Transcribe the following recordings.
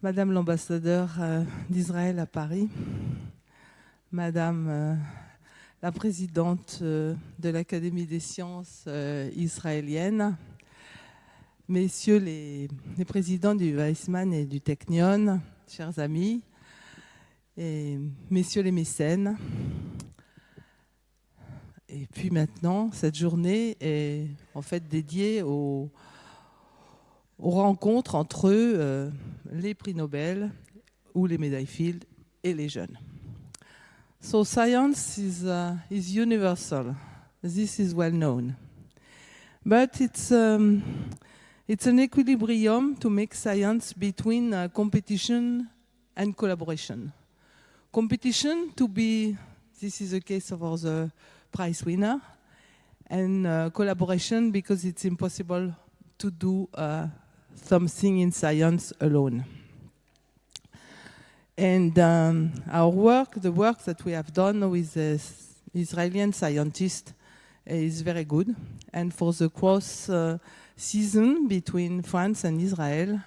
Madame l'ambassadeur d'Israël à Paris, Madame la présidente de l'Académie des sciences israéliennes, Messieurs les présidents du Weizmann et du Technion, chers amis, et Messieurs les mécènes. Et puis maintenant, cette journée est en fait dédiée aux rencontres entre les prix Nobel ou les médailles Fields et les jeunes. So science is universal. This is well known. But it's an equilibrium to make science between competition and collaboration. Competition to be, this is the case of the prize winner, and collaboration because it's impossible to do something in science alone. And our work, the work that we have done with the Israeli scientists is very good. And for the cross season between France and Israel,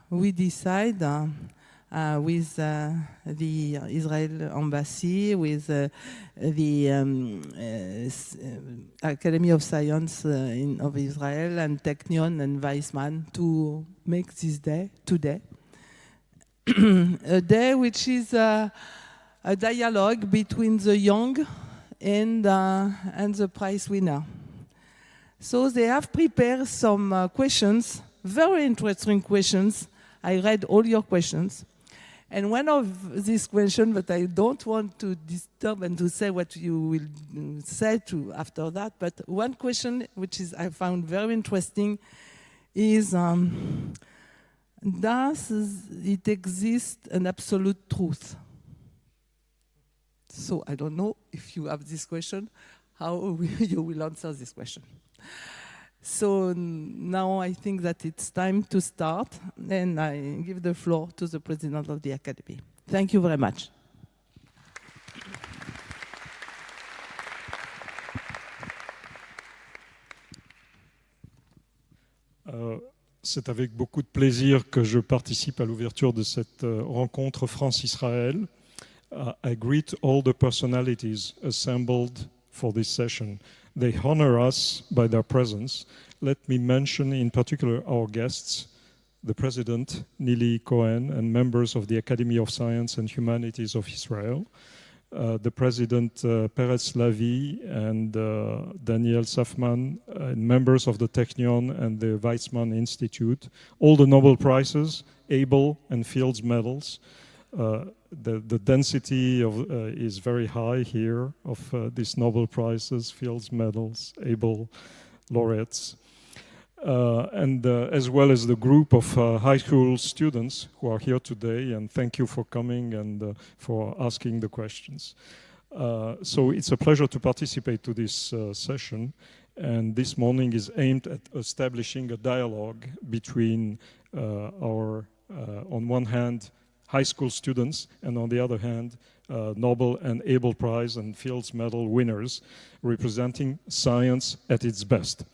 we decide with the Israel embassy, with the Academy of Science of Israel and Technion and Weizmann to make this day today. A day which is a dialogue between the young and the prize winner. So they have prepared some questions, very interesting questions. I read all your questions. And one of these questions, but I don't want to disturb and to say what you will say to after that, but one question which is I found very interesting is, does it exist an absolute truth? So I don't know if you have this question, how you will answer this question. So now I think that it's time to start, and I give the floor to the President of the Academy. Thank you very much. C'est avec beaucoup de plaisir que je participe à l'ouverture de cette rencontre France-Israël. I greet all the personalities assembled for this session. They honor us by their presence. Let me mention in particular our guests, the President, Nili Cohen, and members of the Academy of Science and Humanities of Israel, the President Peretz Lavi and Daniel Safman, and members of the Technion and the Weizmann Institute, all the Nobel Prizes, Abel and Fields medals. The density is very high here of these Nobel Prizes, Fields medals, Abel laureates. And as well as the group of high school students who are here today, and thank you for coming and for asking the questions. So it's a pleasure to participate to this session, and this morning is aimed at establishing a dialogue between our, on one hand, high school students, and on the other hand, Nobel and Abel Prize and Fields Medal winners, representing science at its best.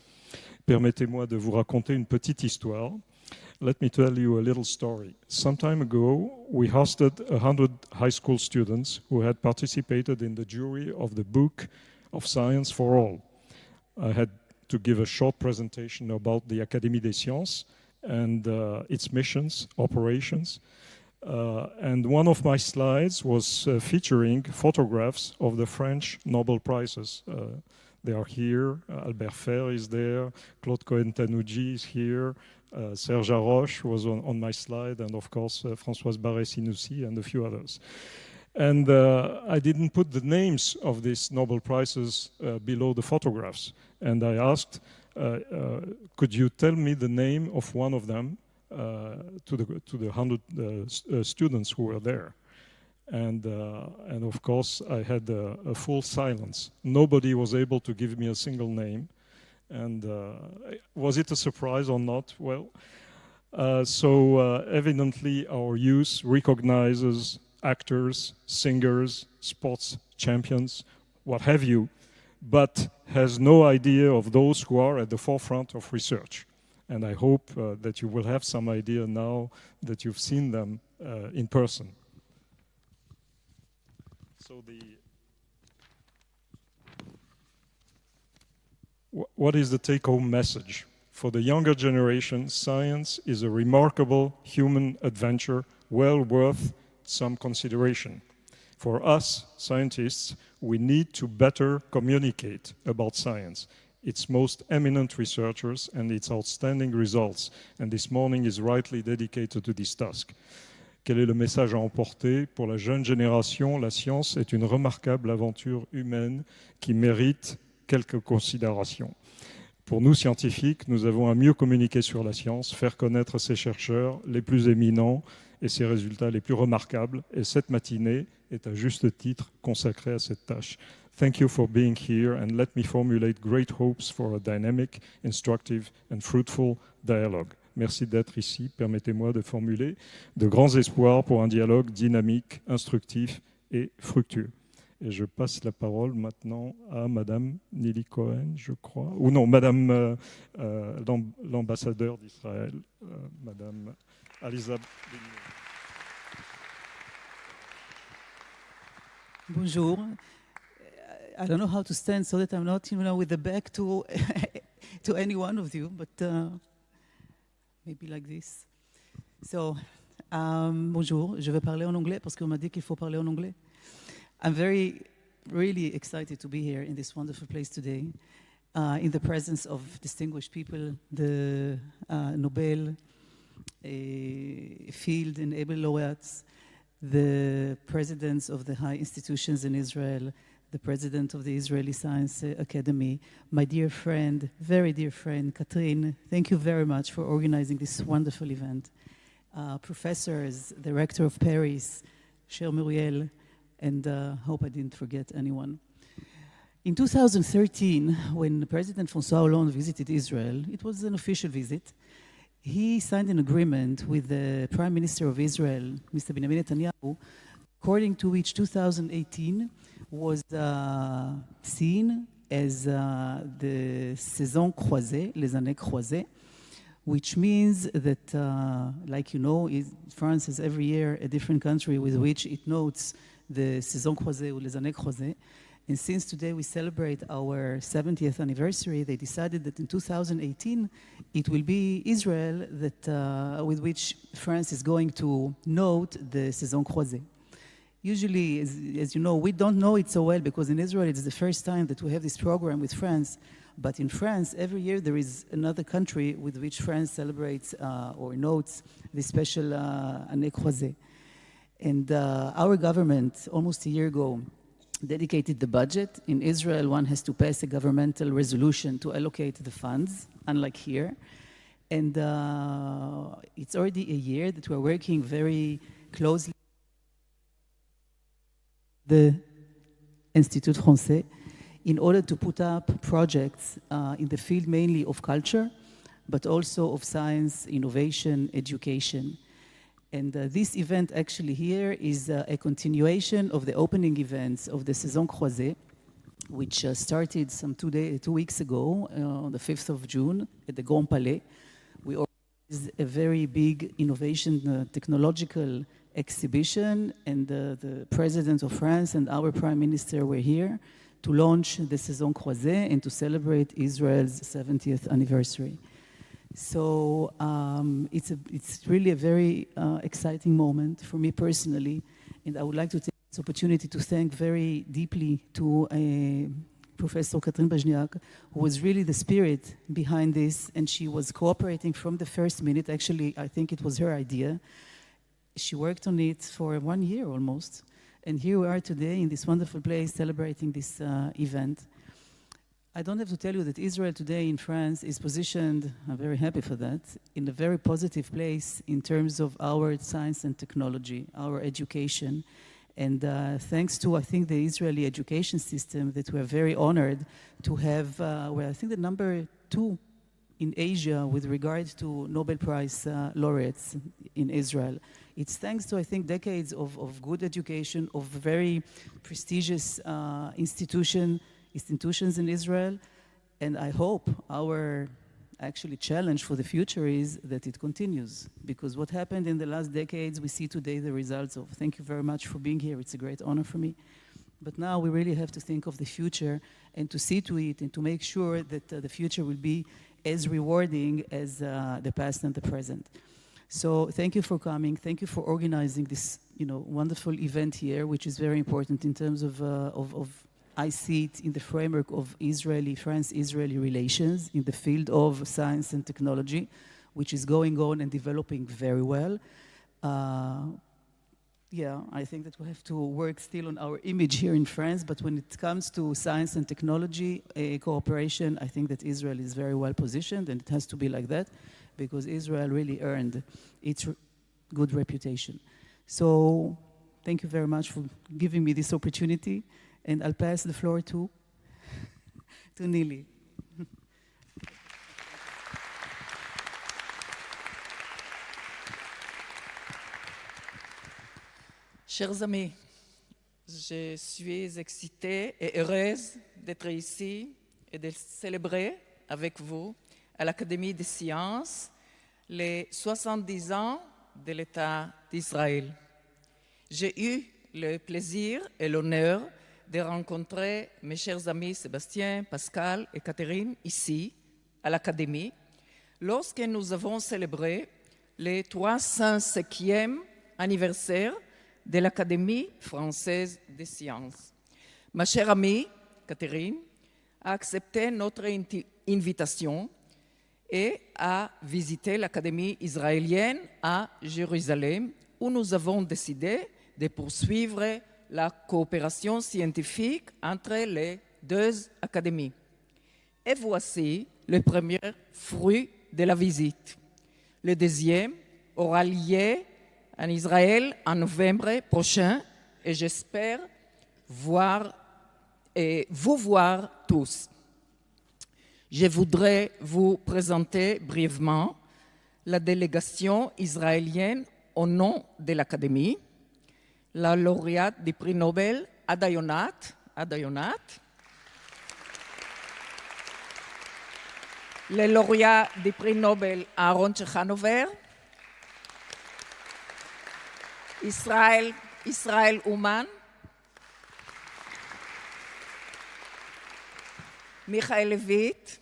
Permettez-moi de vous raconter une petite histoire. Let me tell you a little story. Some time ago, we hosted 100 high school students who had participated in the jury of the Book of Science for All. I had to give a short presentation about the Académie des Sciences and its missions, operations. And one of my slides was featuring photographs of the French Nobel Prizes. They are here. Albert Fehr is there. Claude Cohen-Tanouji is here. Serge Haroche was on my slide. And of course, Françoise Barré-Sinoussi and a few others. And I didn't put the names of these Nobel Prizes below the photographs. And I asked, could you tell me the name of one of them to the 100 students who were there? And of course, I had a full silence. Nobody was able to give me a single name. And was it a surprise or not? Well, so evidently our youth recognizes actors, singers, sports champions, what have you, but has no idea of those who are at the forefront of research. And I hope that you will have some idea now that you've seen them in person. So what is the take-home message? For the younger generation, science is a remarkable human adventure well worth some consideration. For us, scientists, we need to better communicate about science, its most eminent researchers and its outstanding results. And this morning is rightly dedicated to this task. Quel est le message à emporter? Pour la jeune génération, la science est une remarquable aventure humaine qui mérite quelques considérations. Pour nous, scientifiques, nous avons à mieux communiquer sur la science, faire connaître ses chercheurs les plus éminents et ses résultats les plus remarquables. Et cette matinée est à juste titre consacrée à cette tâche. Thank you for being here and let me formulate great hopes for a dynamic, instructive and fruitful dialogue. Merci d'être ici. Permettez-moi de formuler de grands espoirs pour un dialogue dynamique, instructif et fructueux. Et je passe la parole maintenant à Madame Nili Cohen, je crois, ou non, Madame l'ambassadeur d'Israël, Madame Aliza. Bonjour. I don't know how to stand so that I'm not, with the back to to any one of you, but maybe like this. So, bonjour. Je vais parler en anglais parce qu'on m'a dit qu'il faut parler en anglais. I'm really excited to be here in this wonderful place today, in the presence of distinguished people, the Nobel Field and Nobel laureates, the presidents of the high institutions in Israel, the president of the Israeli Science Academy, my dear friend, very dear friend, Katrin, thank you very much for organizing this wonderful event. Professors, the rector of Paris, Cher Muriel, and hope I didn't forget anyone. In 2013, when President François Hollande visited Israel, it was an official visit, he signed an agreement with the Prime Minister of Israel, Mr. Benjamin Netanyahu, according to which 2018 was seen as the saison croisée, les années croisées, which means that, like you know, France has every year a different country with which it notes the saison croisée ou les années croisées. And since today we celebrate our 70th anniversary, they decided that in 2018 it will be Israel that, with which France is going to note the saison croisée. Usually, as you know, we don't know it so well because in Israel it's the first time that we have this program with France. But in France, every year there is another country with which France celebrates or notes this special année croisée. And our government, almost a year ago, dedicated the budget. In Israel, one has to pass a governmental resolution to allocate the funds, unlike here. And it's already a year that we're working very closely with the Institut Français in order to put up projects in the field mainly of culture, but also of science, innovation, education. And this event actually here is a continuation of the opening events of the Saison Croisée, which started some 2 weeks ago, on the 5th of June at the Grand Palais. We organized a very big innovation technological exhibition, and the President of France and our Prime Minister were here to launch the Saison Croisée and to celebrate Israel's 70th anniversary. So it's really a very exciting moment for me personally, and I would like to take this opportunity to thank very deeply to Professor Katrin Bajniak, who was really the spirit behind this, and she was cooperating from the first minute. Actually, I think it was her idea. She worked on it for 1 year almost, and here we are today in this wonderful place celebrating this event. I don't have to tell you that Israel today in France is positioned, I'm very happy for that, in a very positive place in terms of our science and technology, our education. And thanks to, I think, the Israeli education system that we're very honored to have, we're, I think, the number 2 in Asia with regard to Nobel Prize laureates in Israel. It's thanks to, I think, decades of good education, of very prestigious institutions in Israel, and I hope our actually challenge for the future is that it continues. Because what happened in the last decades, we see today the results of. Thank you very much for being here. It's a great honor for me. But now we really have to think of the future and to see to it and to make sure that the future will be as rewarding as the past and the present. So thank you for coming. Thank you for organizing this, wonderful event here, which is very important in terms of I see it in the framework of France-Israeli relations in the field of science and technology, which is going on and developing very well. I think that we have to work still on our image here in France, but when it comes to science and technology cooperation, I think that Israel is very well positioned, and it has to be like that, because Israel really earned its good reputation. So thank you very much for giving me this opportunity, and I'll pass the floor to Nili. Chers amis, je suis excitée et heureuse d'être ici et de célébrer avec vous à l'Académie des sciences les 70 ans de l'État d'Israël. J'ai eu le plaisir et l'honneur de rencontrer mes chers amis Sébastien, Pascal et Catherine ici, à l'Académie, lorsque nous avons célébré le 305e anniversaire de l'Académie française des sciences. Ma chère amie, Catherine, a accepté notre invitation et a visité l'Académie israélienne à Jérusalem, où nous avons décidé de poursuivre la coopération scientifique entre les deux académies. Et voici le premier fruit de la visite. Le deuxième aura lieu en Israël en novembre prochain et j'espère vous voir tous. Je voudrais vous présenter brièvement la délégation israélienne au nom de l'Académie, la lauréate du prix Nobel Ada Yonat, le lauréat du prix Nobel Aaron Chechanover, Israël Ouman, Michael Levit,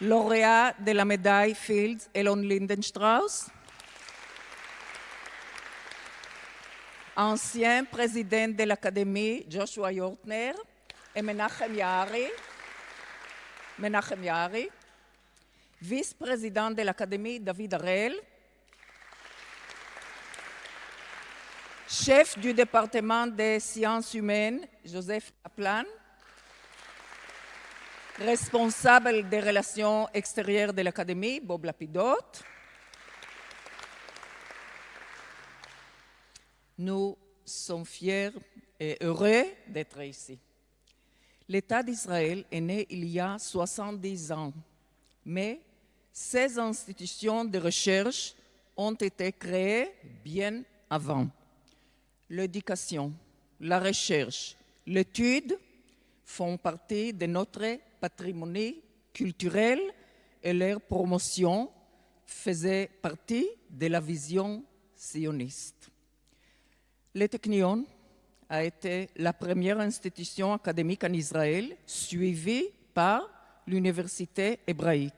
lauréat de la médaille Fields Elon Lindenstrauss, ancien président de l'Académie Joshua Yortner et Menachem Yaari, vice-président de l'Académie David Harel, chef du département des sciences humaines Joseph Kaplan, responsable des relations extérieures de l'Académie Bob Lapidot. Nous sommes fiers et heureux d'être ici. L'État d'Israël est né il y a 70 ans, mais ces institutions de recherche ont été créées bien avant. L'éducation, la recherche, l'étude font partie de notre patrimoine culturel et leur promotion faisait partie de la vision sioniste. Le Technion a été la première institution académique en Israël suivie par l'université hébraïque.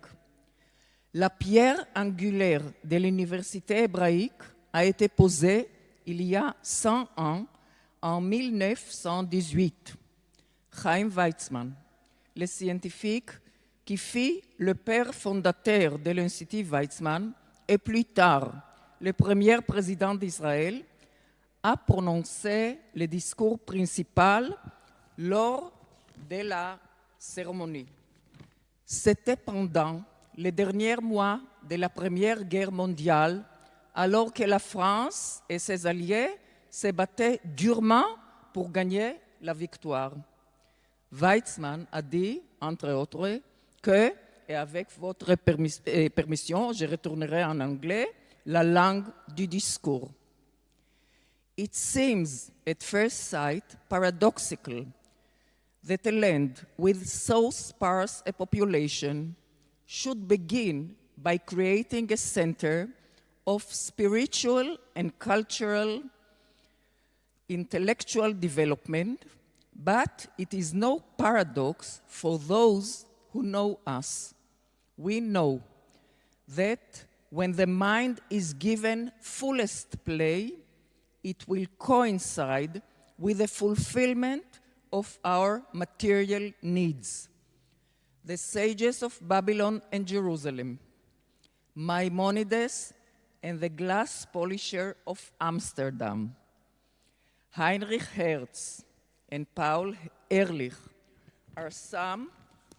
La pierre angulaire de l'université hébraïque a été posée il y a 100 ans, en 1918. Chaim Weizmann, le scientifique qui fut le père fondateur de l'Institut Weizmann et plus tard le premier président d'Israël, a prononcé le discours principal lors de la cérémonie. C'était pendant les derniers mois de la Première Guerre mondiale, alors que la France et ses alliés se battaient durement pour gagner la victoire. Weizmann a dit, entre autres, que, et avec votre permission, je retournerai en anglais, la langue du discours. It seems at first sight paradoxical that a land with so sparse a population should begin by creating a center of spiritual and cultural, intellectual development, but it is no paradox for those who know us. We know that when the mind is given fullest play, it will coincide with the fulfillment of our material needs. The sages of Babylon and Jerusalem, Maimonides and the glass polisher of Amsterdam, Heinrich Hertz and Paul Ehrlich are some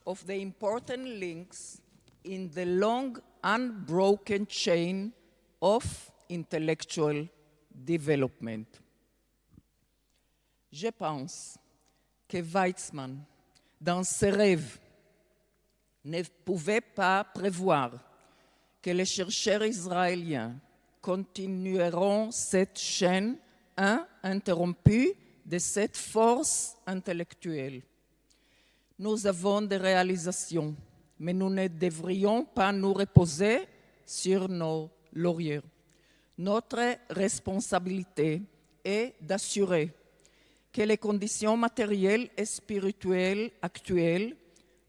of the important links in the long, unbroken chain of intellectual development. Je pense que Weizmann, dans ses rêves, ne pouvait pas prévoir que les chercheurs israéliens continueront cette chaîne interrompue de cette force intellectuelle. Nous avons des réalisations, mais nous ne devrions pas nous reposer sur nos lauriers. Notre responsabilité est d'assurer que les conditions matérielles et spirituelles actuelles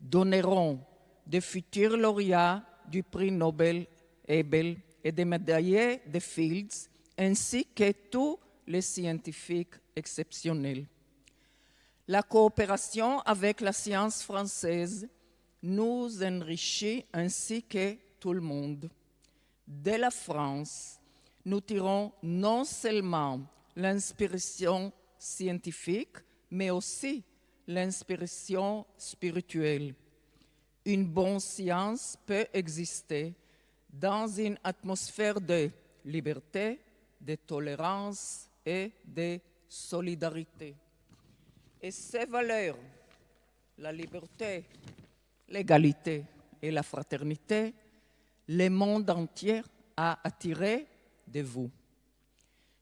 donneront de futurs lauréats du prix Nobel Abel et des médaillés de Fields, ainsi que tous les scientifiques exceptionnels. La coopération avec la science française nous enrichit ainsi que tout le monde. De la France, nous tirons non seulement l'inspiration scientifique, mais aussi l'inspiration spirituelle. Une bonne science peut exister dans une atmosphère de liberté, de tolérance et de solidarité. Et ces valeurs, la liberté, l'égalité et la fraternité, le monde entier a attiré de vous.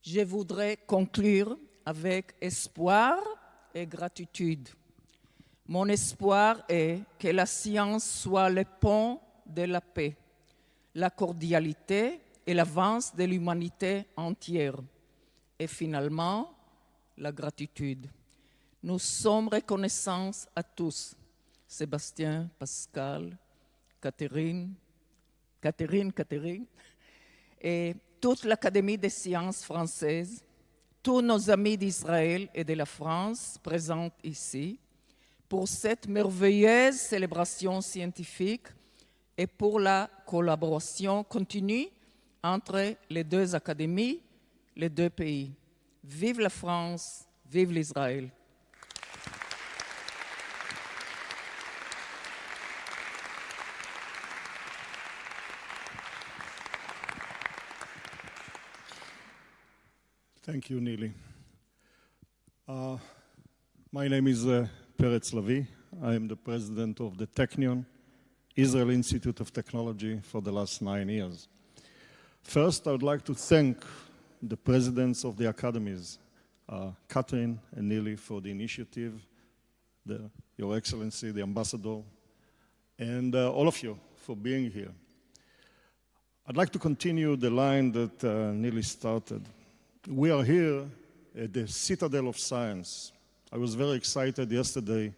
Je voudrais conclure avec espoir et gratitude. Mon espoir est que la science soit le pont de la paix, la cordialité et l'avance de l'humanité entière. Et finalement, la gratitude. Nous sommes reconnaissants à tous, Sébastien, Pascal, Catherine, et toute l'Académie des sciences françaises, tous nos amis d'Israël et de la France présents ici, pour cette merveilleuse célébration scientifique et pour la collaboration continue entre les deux académies, les deux pays. Vive la France, vive l'Israël. Thank you, Neely. My name is Peretz Lavi. I am the president of the Technion, Israel Institute of Technology, for the last 9 years. First, I would like to thank the presidents of the academies, Catherine and Neely, for the initiative, Your Excellency, the ambassador, and all of you for being here. I'd like to continue the line that Neely started. We are here at the Citadel of Science. I was very excited yesterday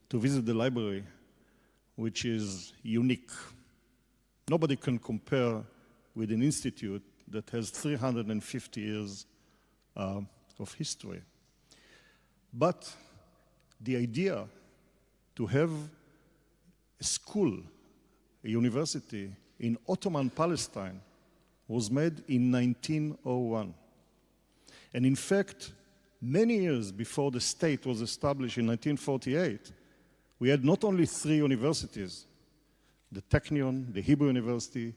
to visit the library, which is unique. Nobody can compare with an institute that has 350 years of history. But the idea to have a school, a university in Ottoman Palestine was made in 1901. And in fact, many years before the state was established in 1948, we had not only 3 universities, the Technion, the Hebrew University,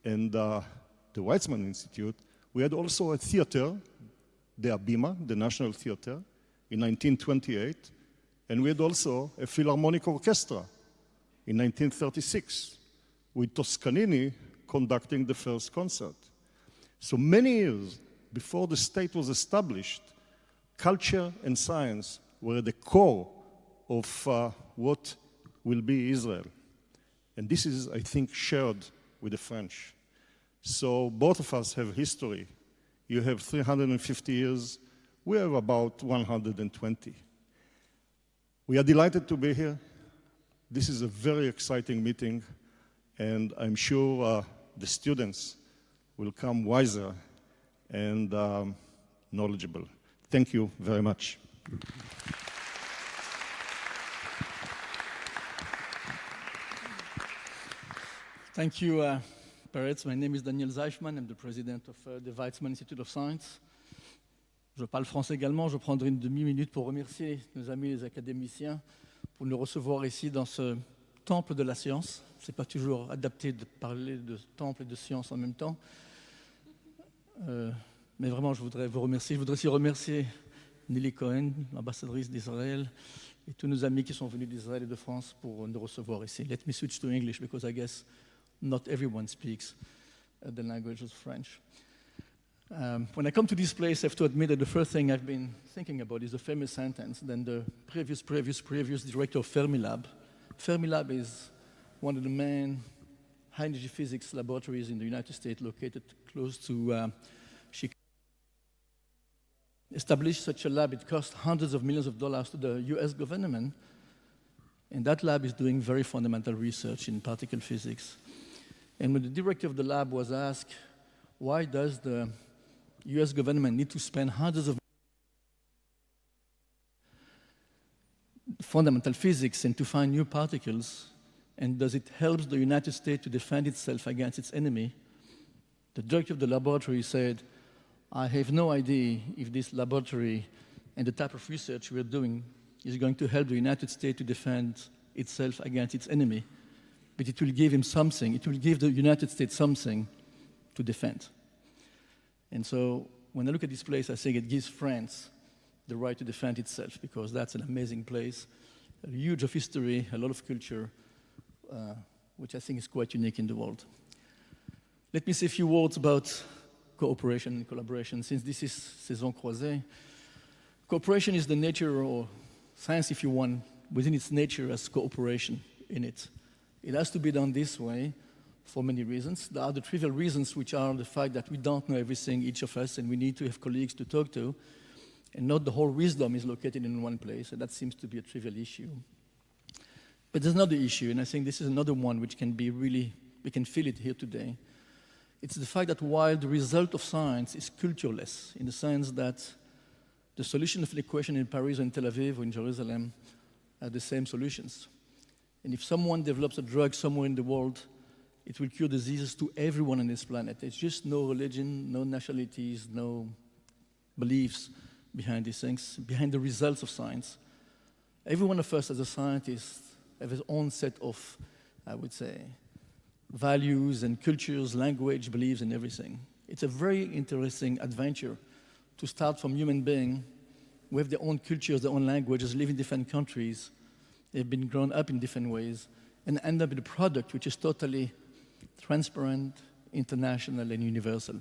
and the Weizmann Institute. We had also a theater, the Abima, the National Theater, in 1928, and we had also a Philharmonic Orchestra in 1936, with Toscanini conducting the first concert. So many years before the state was established, culture and science were at the core of what will be Israel. And this is, I think, shared with the French. So both of us have history. You have 350 years. We have about 120. We are delighted to be here. This is a very exciting meeting, and I'm sure the students will come wiser and knowledgeable. Thank you very much. Thank you, Peretz. My name is Daniel Zeichmann. I'm the president of the Weizmann Institute of Science. Je parle français également. Je prendrai une demi-minute pour remercier nos amis les académiciens pour nous recevoir ici dans ce temple de la science. Ce n'est pas toujours adapté de parler de temple et de science en même temps. Mais vraiment, je voudrais vous remercier. Je voudrais aussi remercier Nelly Cohen, l'ambassadrice d'Israël, et tous nos amis qui sont venus d'Israël et de France pour nous recevoir ici. Let me switch to English because I guess not everyone speaks the language of French. When I come to this place, I have to admit that the first thing I've been thinking about is the famous sentence that the previous director of Fermilab. Fermilab is one of the main high-energy physics laboratories in the United States located close to Chicago. Establish such a lab, it cost hundreds of millions of dollars to the US government, and that lab is doing very fundamental research in particle physics. And when the director of the lab was asked, why does the US government need to spend hundreds of fundamental physics and to find new particles, and does it help the United States to defend itself against its enemy? The director of the laboratory said, I have no idea if this laboratory and the type of research we're doing is going to help the United States to defend itself against its enemy, but it will give him something, it will give the United States something to defend. And so when I look at this place, I think it gives France the right to defend itself, because that's an amazing place, a huge of history, a lot of culture, which I think is quite unique in the world. Let me say a few words about cooperation and collaboration. Since this is Saison Croisée, cooperation is the nature, or science, if you want, within its nature as cooperation in it. It has to be done this way for many reasons. There are the trivial reasons, which are the fact that we don't know everything, each of us, and we need to have colleagues to talk to, and not the whole wisdom is located in one place, and that seems to be a trivial issue. But there's another issue, and I think this is another one which can be really, we can feel it here today. It's the fact that while the result of science is cultureless, in the sense that the solution of an equation in Paris or in Tel Aviv or in Jerusalem are the same solutions. And if someone develops a drug somewhere in the world, it will cure diseases to everyone on this planet. There's just no religion, no nationalities, no beliefs behind these things, behind the results of science. Every one of us as a scientist have his own set of, I would say, values and cultures, language, beliefs, and everything. It's a very interesting adventure to start from human beings who have their own cultures, their own languages, live in different countries, they've been grown up in different ways, and end up with a product which is totally transparent, international, and universal.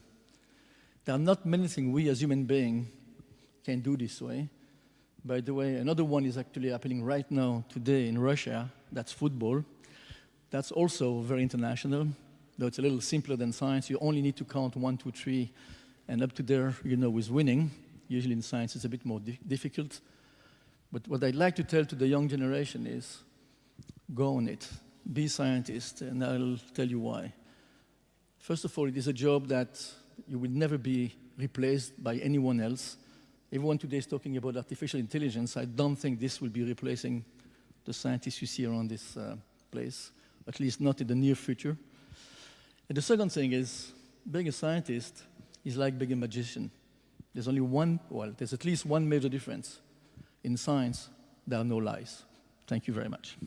There are not many things we as human beings can do this way. By the way, another one is actually happening right now, today, in Russia. That's football. That's also very international, though it's a little simpler than science. You only need to count 1, 2, 3, and up to there, you know, is winning. Usually in science, it's a bit more difficult. But what I'd like to tell to the young generation is, go on it. Be a scientist, and I'll tell you why. First of all, it is a job that you will never be replaced by anyone else. Everyone today is talking about artificial intelligence. I don't think this will be replacing the scientists you see around this place, at least not in the near future. And the second thing is, being a scientist is like being a magician. There's only one, well, there's at least one major difference. In science, there are no lies. Thank you very much.